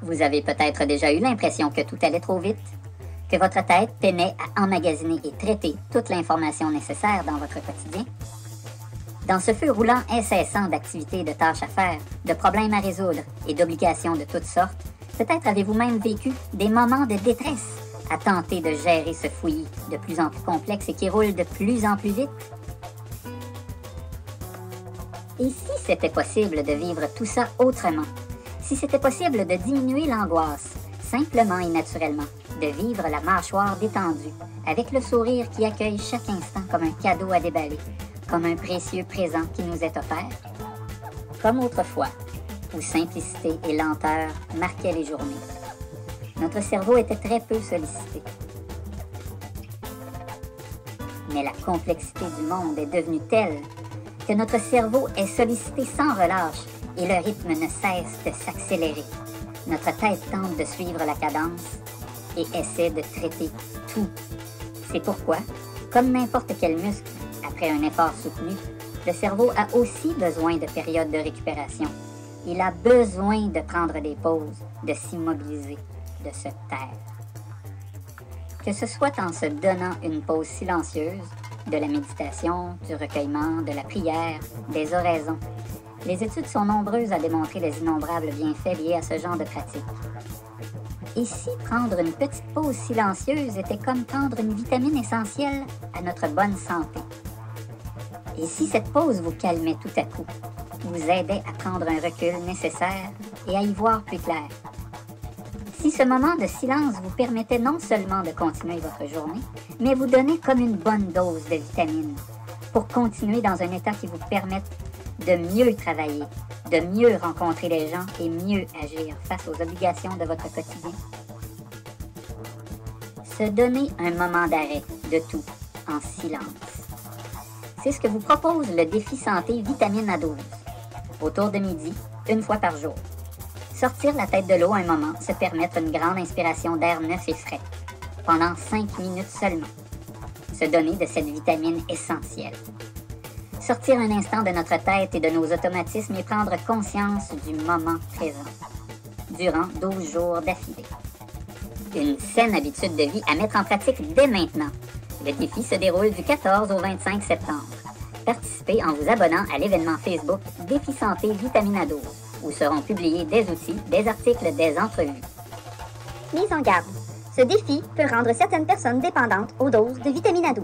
Vous avez peut-être déjà eu l'impression que tout allait trop vite, que votre tête peinait à emmagasiner et traiter toute l'information nécessaire dans votre quotidien. Dans ce feu roulant incessant d'activités, de tâches à faire, de problèmes à résoudre et d'obligations de toutes sortes, peut-être avez-vous même vécu des moments de détresse à tenter de gérer ce fouillis de plus en plus complexe et qui roule de plus en plus vite. Et si c'était possible de vivre tout ça autrement? Si c'était possible de diminuer l'angoisse, simplement et naturellement, de vivre la mâchoire détendue, avec le sourire qui accueille chaque instant comme un cadeau à déballer, comme un précieux présent qui nous est offert? Comme autrefois, où simplicité et lenteur marquaient les journées. Notre cerveau était très peu sollicité. Mais la complexité du monde est devenue telle que notre cerveau est sollicité sans relâche et le rythme ne cesse de s'accélérer. Notre tête tente de suivre la cadence et essaie de traiter tout. C'est pourquoi, comme n'importe quel muscle, après un effort soutenu, le cerveau a aussi besoin de périodes de récupération. Il a besoin de prendre des pauses, de s'immobiliser, de se taire. Que ce soit en se donnant une pause silencieuse, de la méditation, du recueillement, de la prière, des oraisons. Les études sont nombreuses à démontrer les innombrables bienfaits liés à ce genre de pratique. Et si prendre une petite pause silencieuse était comme prendre une vitamine essentielle à notre bonne santé? Et si cette pause vous calmait tout à coup, vous aidait à prendre un recul nécessaire et à y voir plus clair? Si ce moment de silence vous permettait non seulement de continuer votre journée, mais vous donnait comme une bonne dose de vitamines pour continuer dans un état qui vous permette de mieux travailler, de mieux rencontrer les gens et mieux agir face aux obligations de votre quotidien. Se donner un moment d'arrêt de tout en silence. C'est ce que vous propose le défi santé Vitamine A12. Autour de midi, une fois par jour. Sortir la tête de l'eau un moment, se permettre une grande inspiration d'air neuf et frais, pendant 5 minutes seulement. Se donner de cette vitamine essentielle. Sortir un instant de notre tête et de nos automatismes et prendre conscience du moment présent. Durant 12 jours d'affilée. Une saine habitude de vie à mettre en pratique dès maintenant. Le défi se déroule du 14 au 25 septembre. Participez en vous abonnant à l'événement Facebook Défi Santé Vitamine A12, où seront publiés des outils, des articles, des entrevues. Mise en garde. Ce défi peut rendre certaines personnes dépendantes aux doses de vitamine A12.